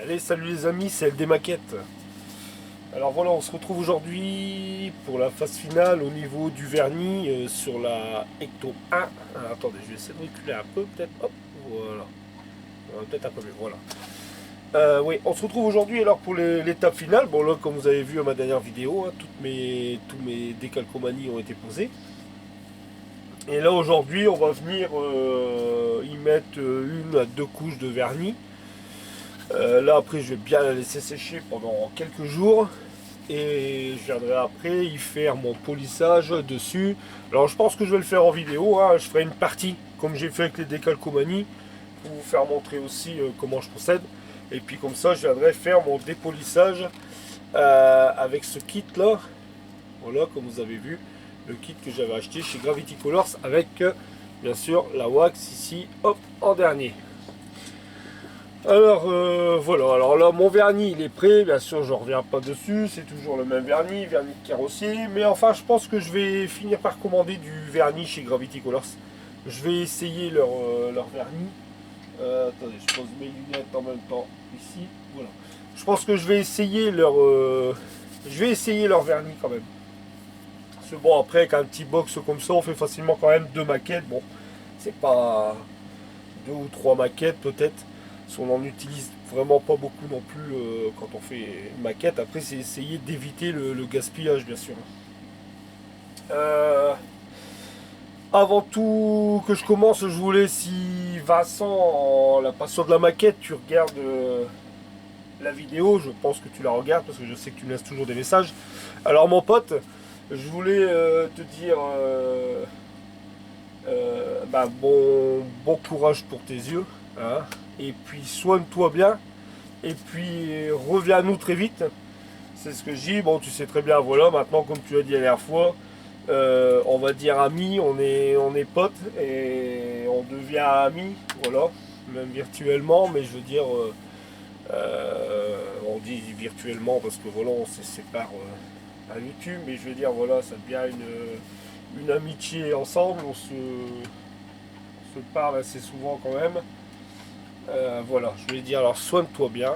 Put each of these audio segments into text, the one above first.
Allez, salut les amis, c'est LD Maquette. Alors voilà, on se retrouve aujourd'hui pour la phase finale au niveau du vernis sur la Ecto 1. Alors, attendez, je vais essayer de reculer un peu, peut-être. Hop, voilà. Peut-être un peu mieux, voilà. Oui, on se retrouve aujourd'hui alors pour l'étape finale. Bon là, comme vous avez vu à ma dernière vidéo, hein, tous mes décalcomanies ont été posées. Et là aujourd'hui, on va venir y mettre une à deux couches de vernis. Là après je vais bien la laisser sécher pendant quelques jours et je viendrai après y faire mon polissage dessus. Alors je pense que je vais le faire en vidéo, hein. Je ferai une partie comme j'ai fait avec les décalcomanies pour vous faire montrer aussi comment je procède. Et puis comme ça je viendrai faire mon dépolissage avec ce kit là. Voilà, comme vous avez vu, le kit que j'avais acheté chez Gravity Colors avec bien sûr la wax ici, hop, en dernier. Alors voilà, alors là mon vernis il est prêt, bien sûr je ne reviens pas dessus, c'est toujours le même vernis de carrossier, mais enfin je pense que je vais finir par commander du vernis chez Gravity Colors. Je vais essayer leur vernis. Attendez, je pose mes lunettes en même temps ici, voilà. Je pense que je vais essayer leur vernis quand même. Parce que bon après avec un petit box comme ça on fait facilement quand même deux maquettes, bon c'est pas deux ou trois maquettes peut-être. Si on n'en utilise vraiment pas beaucoup non plus quand on fait une maquette, après c'est essayer d'éviter le gaspillage bien sûr. Euh, Avant tout que je commence, je voulais si Vincent, la passion de la maquette, tu regardes la vidéo, je pense que tu la regardes parce que je sais que tu me laisses toujours des messages. Alors mon pote, je voulais te dire bon courage pour tes yeux, hein, et puis soigne-toi bien. Et puis reviens-nous très vite. C'est ce que je dis. Bon, tu sais très bien, voilà, maintenant, comme tu as dit la dernière fois, on va dire amis, on est potes et on devient amis, voilà, même virtuellement, mais je veux dire, on dit virtuellement parce que voilà, on se sépare à YouTube, mais je veux dire, voilà, ça devient une amitié ensemble, on se parle assez souvent quand même. Voilà, je voulais dire, alors soigne-toi bien.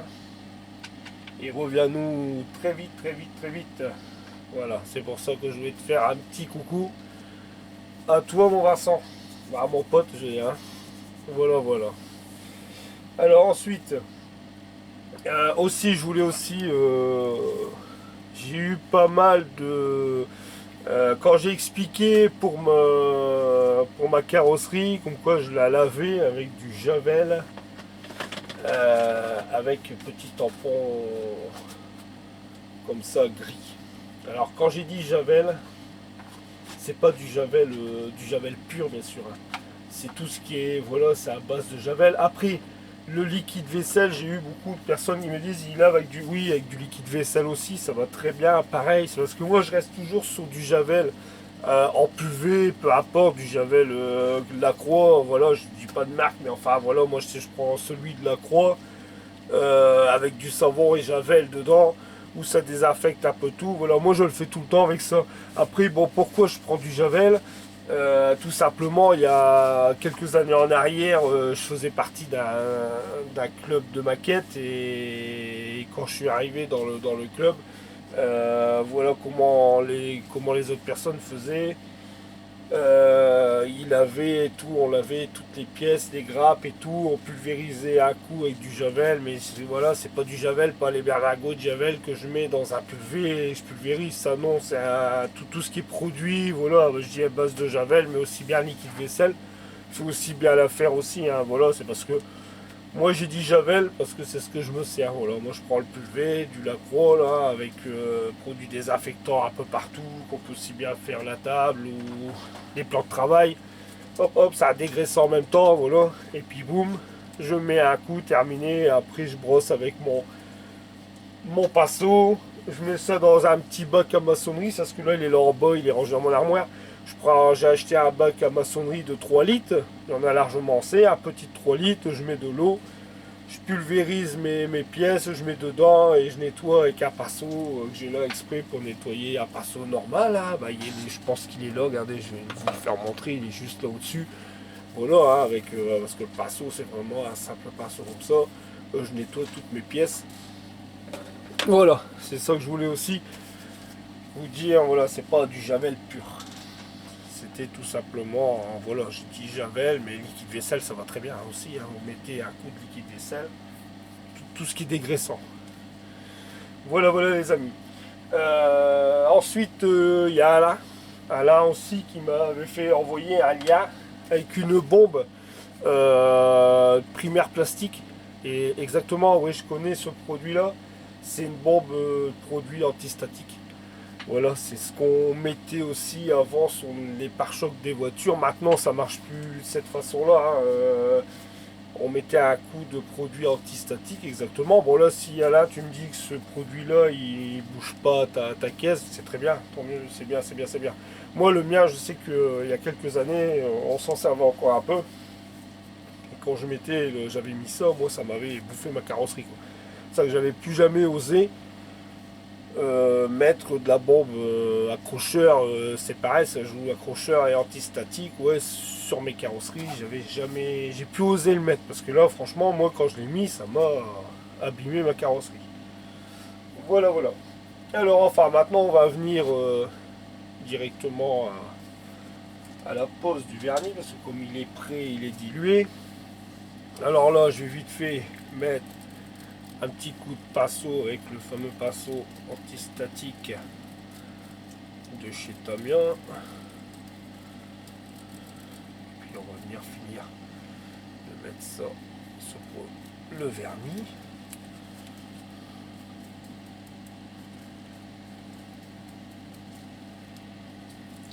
Et reviens-nous très vite, très vite, très vite. Voilà, c'est pour ça que je vais te faire un petit coucou à toi, mon Vincent. À mon pote, j'ai un. Voilà, voilà. Alors ensuite, aussi, je voulais aussi. J'ai eu pas mal de. Quand j'ai expliqué pour ma carrosserie, comme quoi je la lavais avec du javel, avec petit tampon comme ça gris. Alors quand j'ai dit javel, c'est pas du javel pur bien sûr, hein. C'est tout ce qui est, voilà, c'est à base de javel. Après, le liquide vaisselle, j'ai eu beaucoup de personnes qui me disent il lave avec du, oui, avec du liquide vaisselle aussi, ça va très bien. Pareil, c'est parce que moi je reste toujours sur du javel en pulvé, peu importe, du javel de la Croix. Voilà, je dis pas de marque, mais enfin voilà, moi je prends celui de la Croix avec du savon et javel dedans où ça désinfecte un peu tout. Voilà, moi je le fais tout le temps avec ça. Après, bon, pourquoi je prends du javel? Tout simplement, il y a quelques années en arrière, je faisais partie d'un club de maquettes et quand je suis arrivé dans le club, voilà comment les autres personnes faisaient. Il avait tout, on lavait toutes les pièces, les grappes et tout, on pulvérisait un coup avec du javel, mais voilà, c'est pas du javel, pas les berlingots de javel que je mets dans un pulvé et je pulvérise, ça non, c'est tout ce qui est produit, voilà, je dis à base de javel, mais aussi bien liquide vaisselle, il faut aussi bien la faire aussi, hein, voilà, c'est parce que moi j'ai dit javel parce que c'est ce que je me sers. Voilà, moi je prends le pulvé, du Lacroix là, avec produits désinfectants un peu partout, qu'on peut aussi bien faire la table ou des plans de travail. Hop hop, ça dégraisse en même temps, voilà. Et puis boum, je mets un coup, terminé. Après je brosse avec mon pinceau. Je mets ça dans un petit bac à maçonnerie, parce que là il est là en bas, il est rangé dans mon armoire. J'ai acheté un bac à maçonnerie de 3 litres, il y en a largement assez, un petit 3 litres, je mets de l'eau, je pulvérise mes pièces, je mets dedans et je nettoie avec un pinceau que j'ai là exprès pour nettoyer, un pinceau normal, hein. Bah, je pense qu'il est là, regardez, je vais vous le faire montrer, il est juste là au-dessus. Voilà, hein, parce que le pinceau c'est vraiment un simple pinceau comme ça. je nettoie toutes mes pièces. Voilà, c'est ça que je voulais aussi vous dire. Voilà, c'est pas du Javel pur. C'était tout simplement, voilà, je dis Javel, mais liquide vaisselle, ça va très bien aussi. Hein. Vous mettez un coup de liquide vaisselle, tout ce qui est dégraissant. Voilà, voilà les amis. Ensuite, il y a Alain aussi qui m'avait fait envoyer un lien avec une bombe primaire plastique. Et exactement, oui, je connais ce produit-là. C'est une bombe produit antistatique. Voilà, c'est ce qu'on mettait aussi avant sur les pare-chocs des voitures. Maintenant, ça marche plus de cette façon-là. Hein. On mettait un coup de produit antistatique, exactement. Bon, là, si là, tu me dis que ce produit-là, il bouge pas ta caisse, c'est très bien. Tant mieux, c'est bien, c'est bien, c'est bien. Moi, le mien, je sais qu'il y a quelques années, on s'en servait encore un peu. Et quand je mettais, j'avais mis ça, moi, ça m'avait bouffé ma carrosserie. C'est ça que j'avais plus jamais osé mettre de la bombe accrocheur, c'est pareil, ça joue accrocheur et antistatique, ouais, sur mes carrosseries, j'ai pu oser le mettre parce que là, franchement, moi, quand je l'ai mis, ça m'a abîmé ma carrosserie. Voilà, voilà. Alors, enfin, maintenant, on va venir directement à la pose du vernis parce que comme il est prêt, il est dilué. Alors là, je vais vite fait mettre un petit coup de pinceau avec le fameux pinceau antistatique de chez Tamiya. Puis on va venir finir de mettre ça sur le vernis.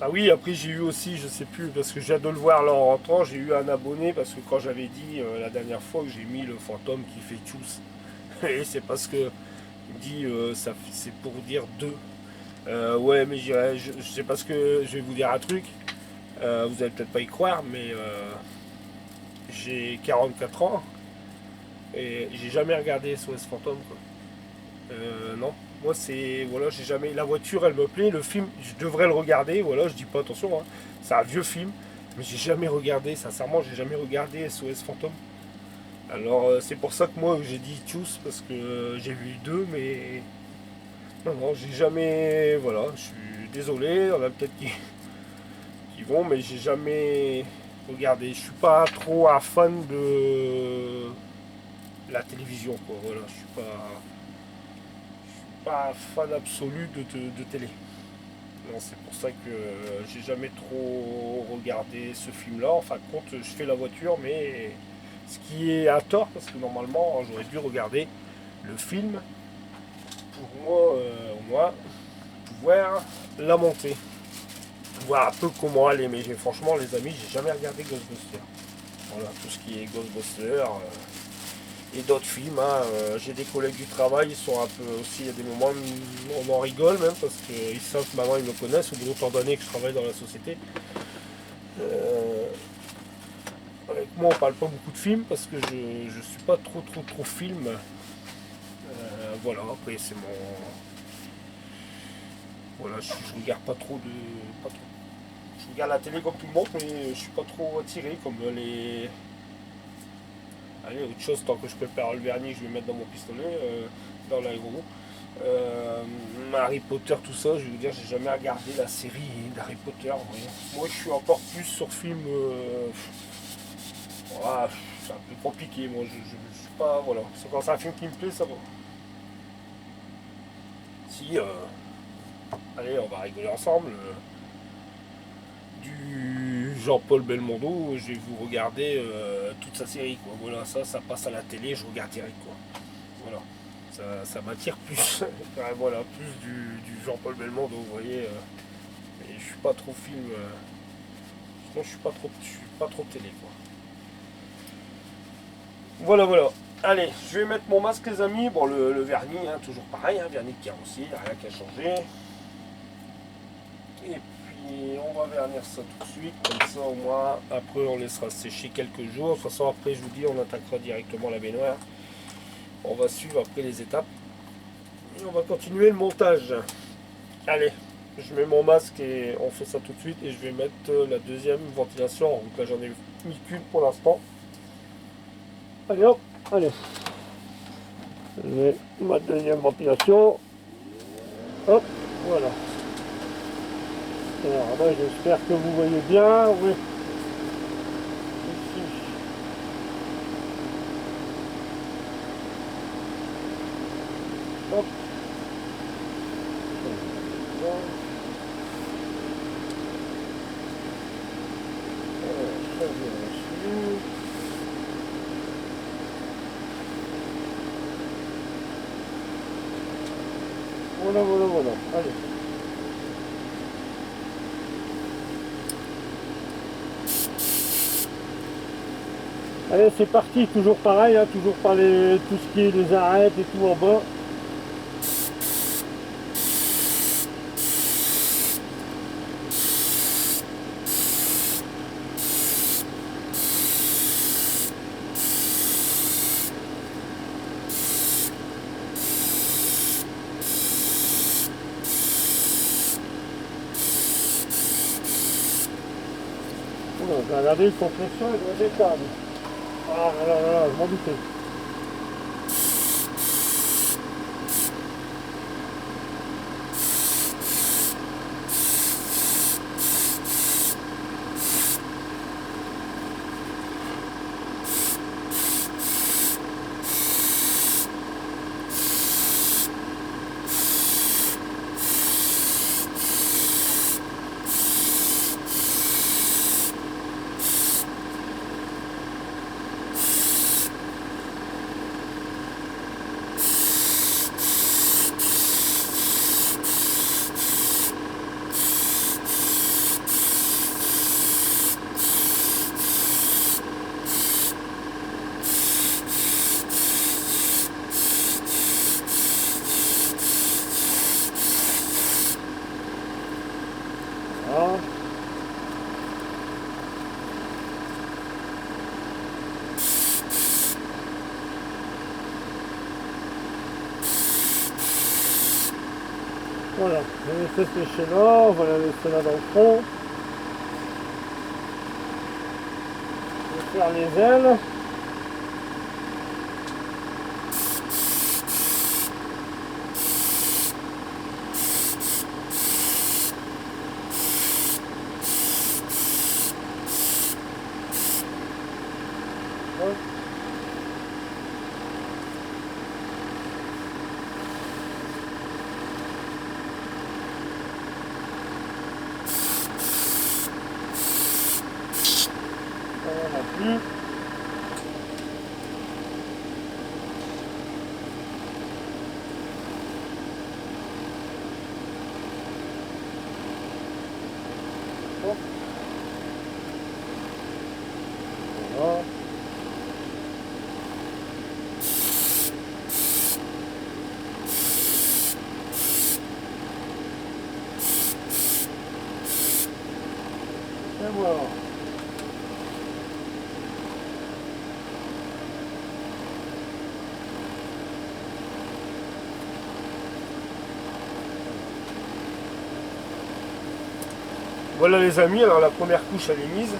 Ah oui, après j'ai eu aussi, je sais plus, parce que je viens de le voir là en rentrant, j'ai eu un abonné parce que quand j'avais dit la dernière fois que j'ai mis le fantôme qui fait tchous, et c'est parce que il dit c'est pour dire deux. Ouais, mais c'est parce que je vais vous dire un truc. Vous allez peut-être pas y croire, mais j'ai 44 ans et j'ai jamais regardé SOS Fantôme. Quoi. Non, moi c'est voilà, j'ai jamais. La voiture, elle me plaît. Le film, je devrais le regarder. Voilà, je dis pas attention. Hein. C'est un vieux film, mais j'ai jamais regardé. Sincèrement, j'ai jamais regardé SOS Fantôme. Alors c'est pour ça que moi j'ai dit tous parce que j'ai vu deux, mais non, non, j'ai jamais. Voilà, je suis désolé. On a peut-être qui vont, mais j'ai jamais regardé. Je suis pas trop un fan de la télévision, quoi. Voilà, je suis pas un fan absolu de télé. Non, c'est pour ça que j'ai jamais trop regardé ce film-là. En fin de compte, je fais la voiture, mais ce qui est à tort, parce que normalement, j'aurais dû regarder le film pour moi, au moins, pouvoir la monter. Voir un peu comment elle est. Mais franchement, les amis, j'ai jamais regardé Ghostbusters. Voilà, tout ce qui est Ghostbusters et d'autres films. Hein. J'ai des collègues du travail, ils sont un peu aussi, il y a des moments, on en rigole même parce qu'ils savent que maintenant ils me connaissent, au bout d'autant d'années que je travaille dans la société. Euh, Avec moi, on parle pas beaucoup de films parce que je suis pas trop film. Voilà, après c'est mon. Voilà, je regarde pas trop de. Pas trop. Je regarde la télé comme tout le monde, mais je suis pas trop attiré comme les. Allez, autre chose, tant que je prépare le vernis, je vais mettre dans mon pistolet, dans l'aéro. Harry Potter, tout ça, je vais vous dire, j'ai jamais regardé la série d'Harry Potter. Moi, je suis encore plus sur film. Voilà, c'est un peu compliqué. Moi, je suis pas. Voilà. Quand c'est un film qui me plaît, ça va. Si, allez, on va rigoler ensemble. Du Jean-Paul Belmondo, je vais vous regarder toute sa série. Quoi. Voilà, ça passe à la télé, je regarde direct. Quoi. Voilà. Ça m'attire plus. Voilà, plus du Jean-Paul Belmondo, vous voyez. Et je suis pas trop film. Sinon, je suis pas trop télé. Quoi. Voilà, voilà. Allez, je vais mettre mon masque, les amis. Bon, le vernis, hein, toujours pareil, hein, vernis de carrossier, rien qu'à changer. Et puis, on va vernir ça tout de suite, comme ça au moins. Après, on laissera sécher quelques jours. De toute façon, après, je vous dis, on attaquera directement la baignoire. On va suivre après les étapes. Et on va continuer le montage. Allez, je mets mon masque et on fait ça tout de suite. Et je vais mettre la deuxième ventilation en route. Là, j'en ai mis qu'une pour l'instant. Allez hop, allez. J'ai ma deuxième ventilation. Hop, voilà. Alors là, j'espère que vous voyez bien. Oui. Ici. Hop. Voilà, voilà, voilà. Allez. Allez, c'est parti, toujours pareil, hein, toujours par tout ce qui est les arêtes et tout en bas. Oula, j'ai regardé le compression et le détable. Ah là là là, je m'en doutais. Ah. Voilà, je vais laisser sécher là, on va la laisser là dans le fond. Je vais faire les ailes. Hop. On n'a plus. Hop. Voilà. Et voilà. Voilà les amis, alors la première couche elle est mise.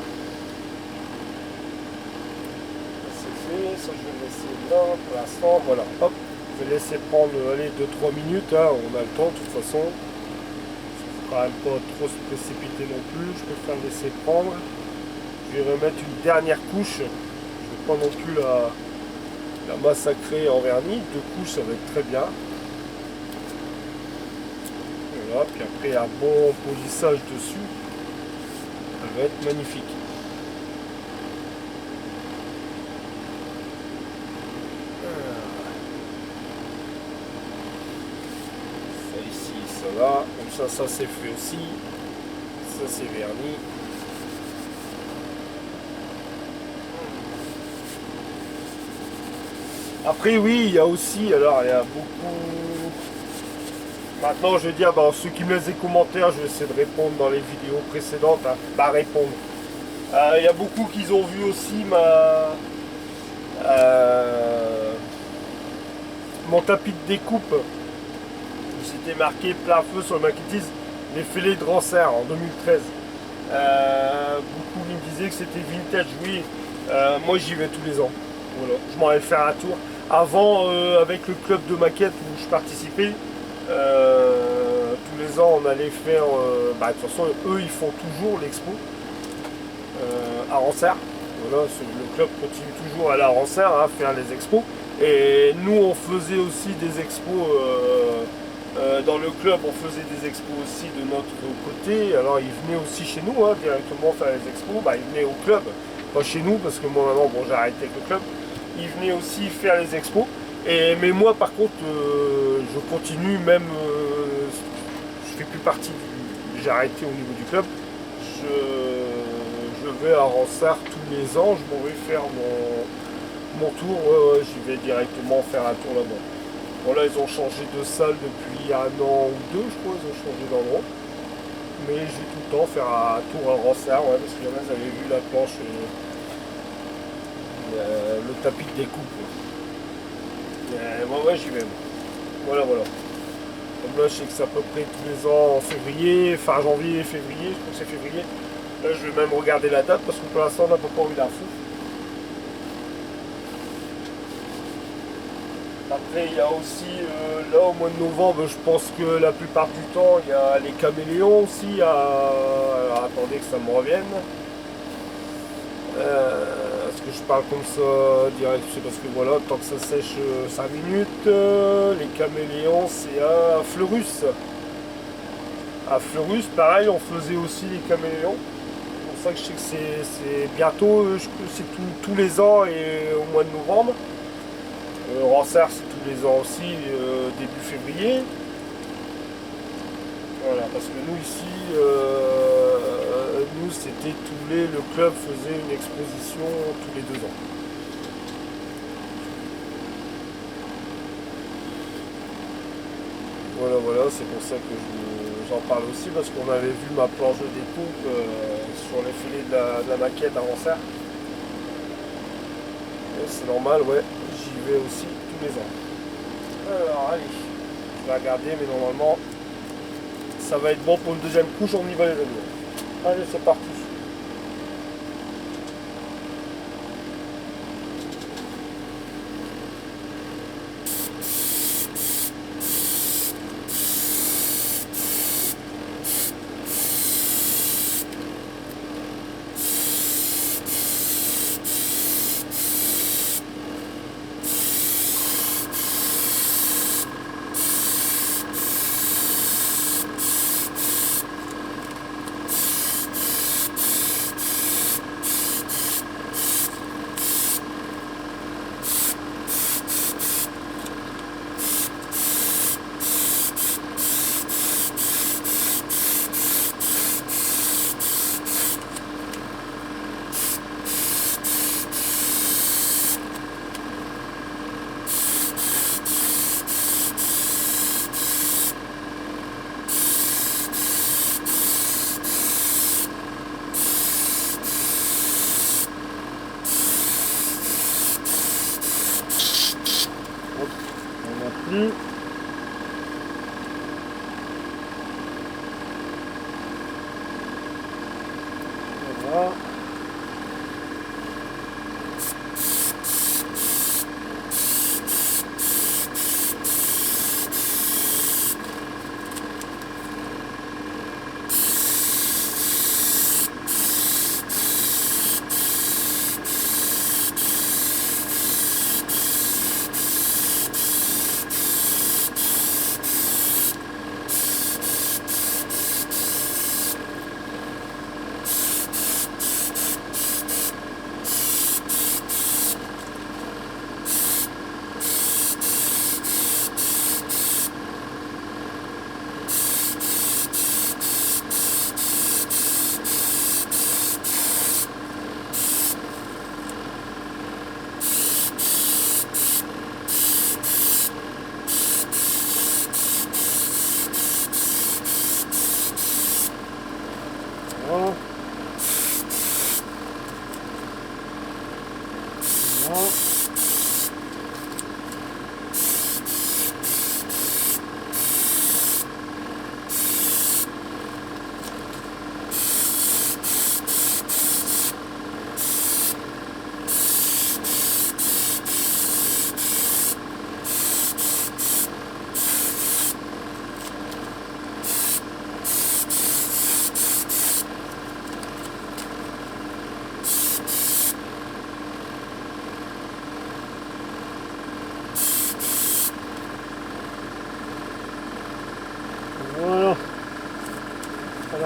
C'est fait, ça je vais le laisser là pour l'instant, voilà, hop. Je vais laisser prendre allez, 2-3 minutes, hein, on a le temps de toute façon. Il ne faut quand même pas trop se précipiter non plus, je préfère laisser prendre. Je vais remettre une dernière couche, je ne vais pas non plus la massacrer en vernis, 2 couches ça va être très bien. Voilà, puis après un bon polissage dessus. Ça va être magnifique. Ça ici, ça là. Comme ça c'est fait aussi. Ça c'est verni. Après oui, il y a aussi, alors il y a beaucoup... Maintenant je vais dire, bah, ceux qui me laissent des commentaires, je vais essayer de répondre dans les vidéos précédentes. Hein. Bah répondre. Il y a beaucoup qui ont vu aussi mon tapis de découpe. C'était marqué plein feu sur le maquettise les fêlés de Rancère en 2013. Beaucoup me disaient que c'était vintage, oui. Moi j'y vais tous les ans. Voilà. Je m'en vais faire un tour. Avant, avec le club de maquette où je participais, tous les ans on allait faire, de toute façon eux ils font toujours l'expo à Ransert. Voilà, le club continue toujours à aller à Ransert à faire les expos. Et nous on faisait aussi des expos dans le club, on faisait des expos aussi de notre côté. Alors ils venaient aussi chez nous directement faire les expos. Bah, ils venaient au club, pas chez nous parce que moi maintenant bon, j'ai arrêté avec le club. Ils venaient aussi faire les expos. Mais moi par contre je continue même, je fais plus partie j'ai arrêté au niveau du club. Je vais à Ransart tous les ans, je m'en vais faire mon tour, j'y vais directement faire un tour là-bas. Bon là ils ont changé de salle depuis un an ou deux je crois, ils ont changé d'endroit. Mais je vais tout le temps faire un tour à Ransart, ouais, parce qu'il y en a, vous avez vu la planche, le tapis de découpe. Ouais, j'y vais. Voilà, voilà. Donc là, je sais que c'est à peu près tous les ans en février, fin janvier, février, je crois que c'est février. Là, je vais même regarder la date parce que pour l'instant, on n'a pas encore eu d'infos. Après, il y a aussi, là, au mois de novembre, je pense que la plupart du temps, il y a les caméléons aussi. Alors, attendez que ça me revienne. Est-ce que je parle comme ça direct? C'est parce que voilà, tant que ça sèche 5 minutes, les caméléons c'est à Fleurus. À Fleurus, pareil, on faisait aussi les caméléons. C'est pour ça que je sais que c'est bientôt, c'est tous les ans et au mois de novembre. Ransart c'est tous les ans aussi, début février. Voilà, parce que nous ici, nous c'était le club faisait une exposition tous les 2 ans. Voilà, voilà, c'est pour ça que j'en parle aussi, parce qu'on avait vu ma planche de découpe sur les filets de la maquette à Ransart. C'est normal, ouais, j'y vais aussi tous les ans. Alors, allez, je vais regarder, mais normalement, ça va être bon pour une deuxième couche, on y va les amis. Allez, c'est parti. On n'a plus. Voilà.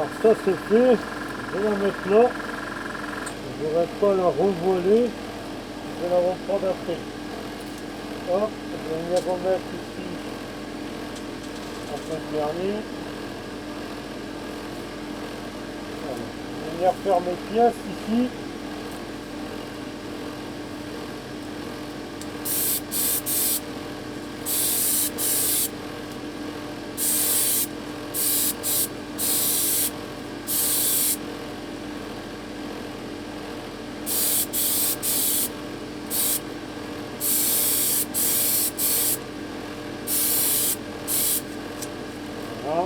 Alors ça c'est fait, je vais la mettre là. Je ne vais pas la revoiler, je vais la reprendre après. Hop, je vais venir remettre ici un peu de vernis. Voilà. Je vais venir faire mes pièces ici. Voilà.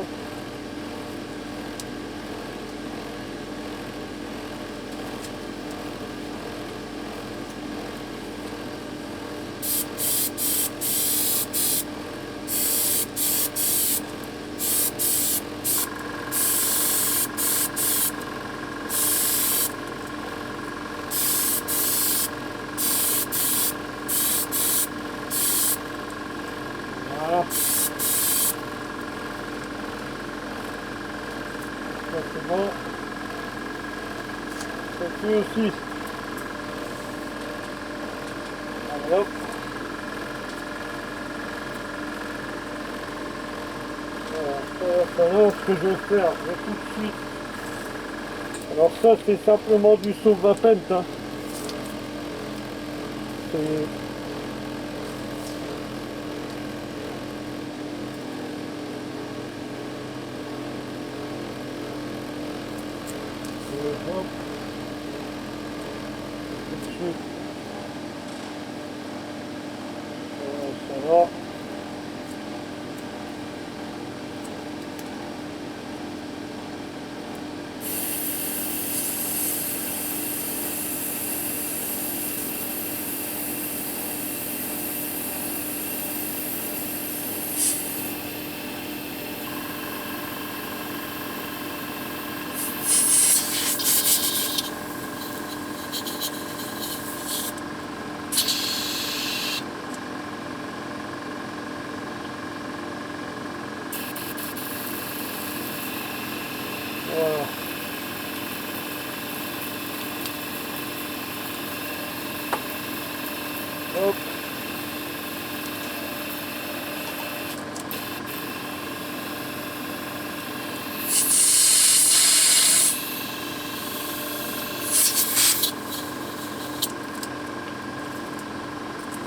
Voilà. Ça c'est bon. C'est fait aussi. Allez hop. Voilà, alors ce que je vais faire, je vais tout de suite. Alors ça c'est simplement du sauve-vapente. Hein. C'est hop, tout de suite. Ça va. Voilà. Hop.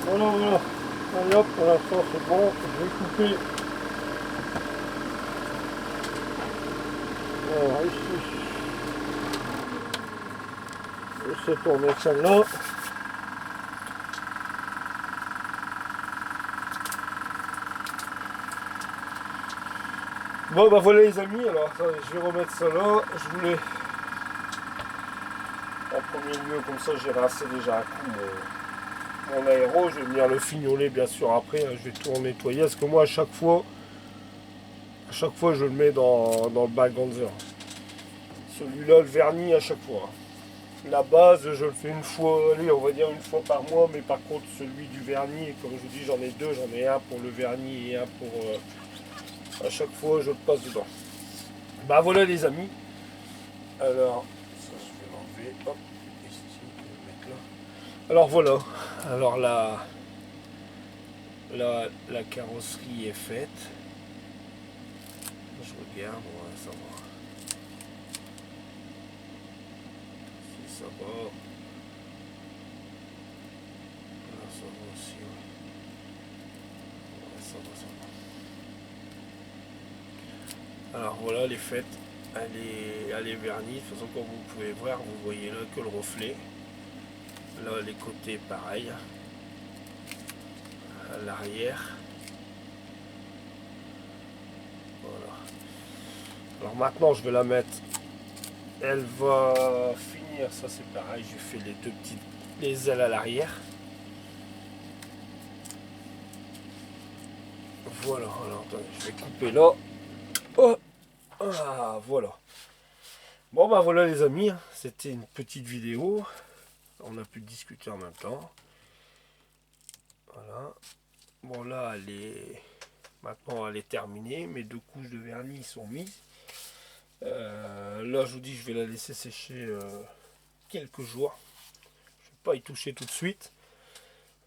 Voilà, voilà. Allez hop, pour l'instant c'est bon. Je vais couper. Voilà, ici. Je sais tourner celle-là. Bon bah voilà les amis, alors attendez, je vais remettre ça là. Je voulais en premier lieu, comme ça j'ai rincé déjà un coup mon aéro. Je vais venir le fignoler bien sûr après, hein, je vais tout en nettoyer parce que moi à chaque fois je le mets dans le background. Celui-là, le vernis à chaque fois. La base, je le fais une fois, allez, on va dire une fois par mois, mais par contre celui du vernis, comme je vous dis, j'en ai deux, j'en ai un pour le vernis et un pour... à chaque fois, je le passe dedans. Bah voilà les amis. Alors, ça je vais l'enlever, hop, ici, je vais le mettre là. Alors voilà, alors la carrosserie est faite. Je regarde, on va savoir si ça va. Là, ça va aussi, oui. Ouais, ça va. Alors voilà, elle est faite. Elle est vernie. De toute façon, comme vous pouvez voir, vous voyez là que le reflet. Là, les côtés, pareil. À l'arrière. Voilà. Alors maintenant, je vais la mettre. Elle va finir. Ça, c'est pareil. J'ai fait les deux petites les ailes à l'arrière. Voilà. Alors, attendez, je vais couper là. Oh, ah, voilà. Bon, bah voilà les amis. C'était une petite vidéo. On a pu discuter en même temps. Voilà. Bon là, maintenant elle est terminée. Mes deux couches de vernis sont mises. Là je vous dis, je vais la laisser sécher quelques jours. Je vais pas y toucher tout de suite.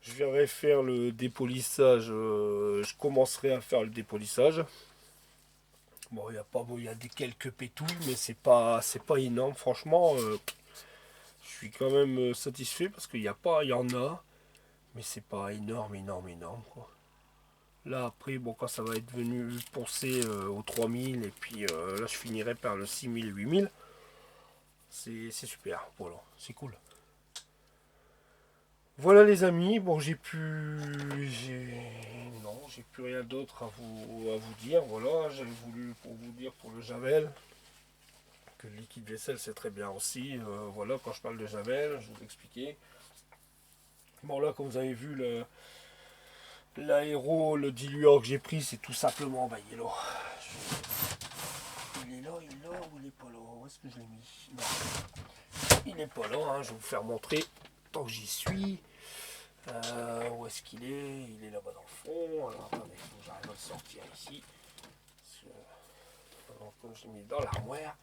Je viendrai faire le dépolissage. Je commencerai à faire le dépolissage. Bon, il y a pas, bon, il y a des quelques pétouilles, mais c'est pas énorme. Franchement, je suis quand même satisfait parce qu'il y a pas, il y en a, mais c'est pas énorme, énorme, énorme, quoi. Là après, bon, quand ça va être venu poncer aux 3000 et puis là je finirai par le 6000, 8000. C'est super, voilà, c'est cool. Voilà les amis, bon non, j'ai plus rien d'autre à vous dire. Voilà, j'avais voulu pour vous dire pour le Javel que le liquide vaisselle c'est très bien aussi. Voilà, quand je parle de Javel, je vous expliquer. Bon là, comme vous avez vu, l'aéro, le diluant que j'ai pris, c'est tout simplement, bah il est là. Il est là, il est là ou il est pas là? Où est-ce que je l'ai mis? Non, il est pas là, hein, je vais vous faire montrer tant que j'y suis. Où est-ce qu'il est? Il est là-bas dans le fond. Alors attendez, j'arrive à le sortir ici. Alors, comme je l'ai mis dans l'armoire.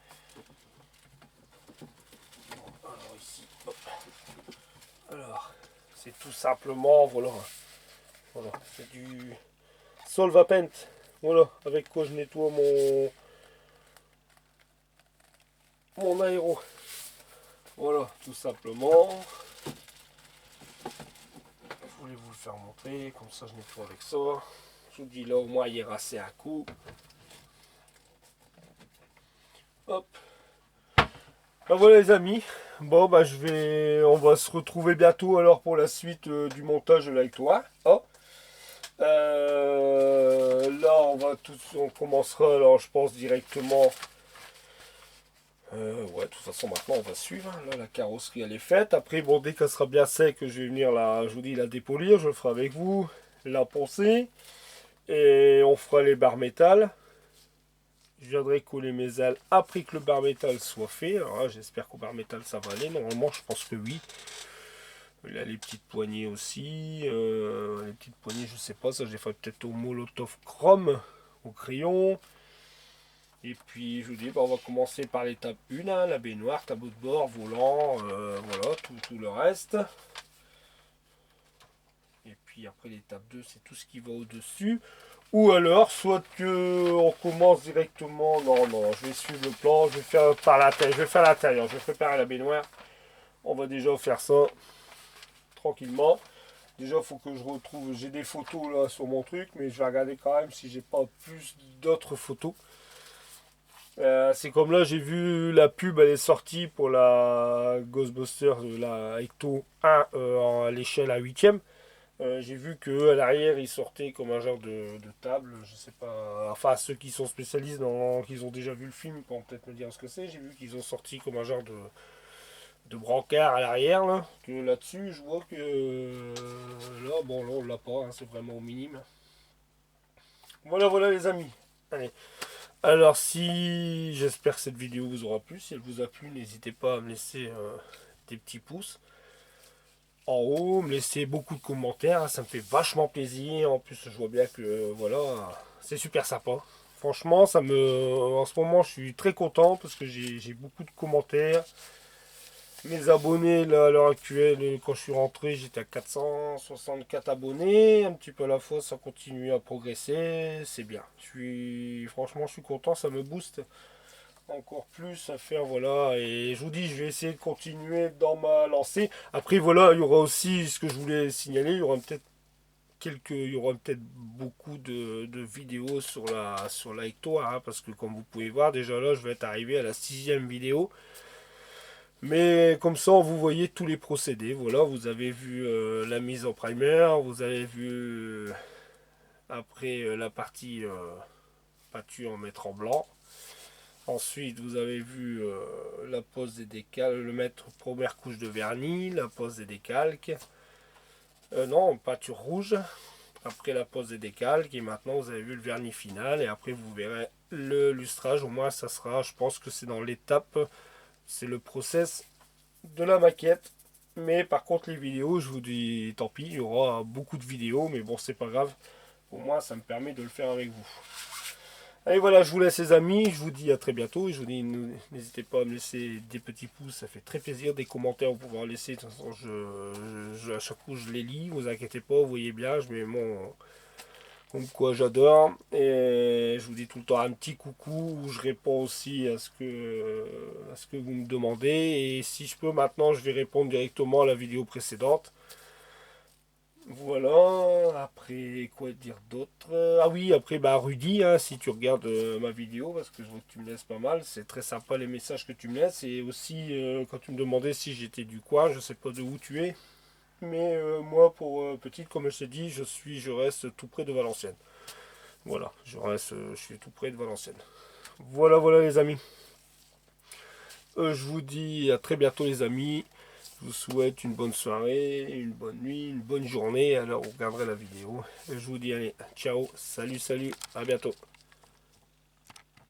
Alors ici, hop. Alors, c'est tout simplement, voilà. Voilà, c'est du Solvapent. Voilà, avec quoi je nettoie mon aéro. Voilà, tout simplement. Je voulais vous le faire montrer, comme ça je nettoie avec ça. Je vous dis là, au moins il est rassé un coup. Hop. Ben voilà les amis. Bon bah on va se retrouver bientôt alors pour la suite du montage de l'actoire. Oh. Là on commencera alors je pense directement. Ouais, de toute façon maintenant on va suivre. Là la carrosserie elle est faite. Après bon dès qu'elle sera bien sec, je vais venir je vous dis la dépolir, je le ferai avec vous, la poncer et on fera les barres métal. Je viendrai coller mes ailes après que le bar métal soit fait. Alors j'espère qu'au bar métal ça va aller. Normalement je pense que oui. Il a les petites poignées aussi. Les petites poignées je sais pas. Ça j'ai fait peut-être au Molotov Chrome. Au crayon. Et puis je vous dis bah, on va commencer par l'étape 1. Hein, la baignoire, tableau de bord, volant. Voilà tout le reste. Et puis après l'étape 2 c'est tout ce qui va au dessus. Ou alors, soit que on commence directement. Non, non, je vais suivre le plan. Je vais faire par l'intérieur. Je vais faire l'intérieur. Je vais préparer la baignoire. On va déjà faire ça tranquillement. Déjà, il faut que je retrouve. J'ai des photos là sur mon truc, mais je vais regarder quand même si j'ai pas plus d'autres photos. C'est comme là, j'ai vu la pub, elle est sortie pour la Ghostbusters, la Ecto 1 à l'échelle à 8ème. J'ai vu que à l'arrière il sortait comme un genre de table, je sais pas, enfin ceux qui sont spécialistes qui ont déjà vu le film pourront peut-être me dire ce que c'est. J'ai vu qu'ils ont sorti comme un genre de brancard à l'arrière là, que là-dessus je vois que là bon là on l'a pas, hein, c'est vraiment au minime. Voilà les amis. Allez. Alors si j'espère que cette vidéo vous aura plu, si elle vous a plu, n'hésitez pas à me laisser des petits pouces en haut, me laisser beaucoup de commentaires, ça me fait vachement plaisir. En plus, je vois bien que voilà, c'est super sympa. Franchement, en ce moment, je suis très content parce que j'ai beaucoup de commentaires. Mes abonnés, là, à l'heure actuelle, quand je suis rentré, j'étais à 464 abonnés. Un petit peu à la fois, ça continue à progresser. C'est bien. Franchement, je suis content, ça me booste encore plus à faire, voilà. Et je vous dis, je vais essayer de continuer dans ma lancée. Après voilà, il y aura aussi ce que je voulais signaler, il y aura peut-être beaucoup de vidéos sur la Ecto, hein, parce que comme vous pouvez voir déjà là je vais être arrivé à la 6ème vidéo, mais comme ça vous voyez tous les procédés. Voilà, vous avez vu la mise en primer, vous avez vu après la partie peinture en mettre en blanc. Ensuite, vous avez vu la pose des décalques, le mettre première couche de vernis, la pose des décalques. Non, peinture rouge. Après la pose des décalques. Et maintenant, vous avez vu le vernis final. Et après, vous verrez le lustrage. Au moins, ça sera, je pense que c'est dans l'étape, c'est le process de la maquette. Mais par contre, les vidéos, je vous dis, tant pis, il y aura beaucoup de vidéos. Mais bon, c'est pas grave. Au moins, ça me permet de le faire avec vous. Allez voilà, je vous laisse les amis, je vous dis à très bientôt. Et je vous dis, n'hésitez pas à me laisser des petits pouces, ça fait très plaisir. Des commentaires, vous pouvez en laisser. De toute façon, à chaque coup, je les lis, vous inquiétez pas, vous voyez bien, je mets mon... Comme quoi j'adore. Et je vous dis tout le temps un petit coucou, où je réponds aussi à ce que vous me demandez. Et si je peux maintenant, je vais répondre directement à la vidéo précédente. Voilà, après quoi dire d'autre? Ah oui, après bah Rudy, hein, si tu regardes ma vidéo, parce que je vois que tu me laisses pas mal, c'est très sympa les messages que tu me laisses. Et aussi quand tu me demandais si j'étais du coin, je sais pas de où tu es, mais moi pour petite, comme je t'ai dit, je reste tout près de Valenciennes. Voilà, je suis tout près de Valenciennes. Voilà, voilà les amis. Je vous dis à très bientôt les amis. Je vous souhaite une bonne soirée, une bonne nuit, une bonne journée. Alors vous regarderez la vidéo. Je vous dis allez, ciao, salut, salut, à bientôt.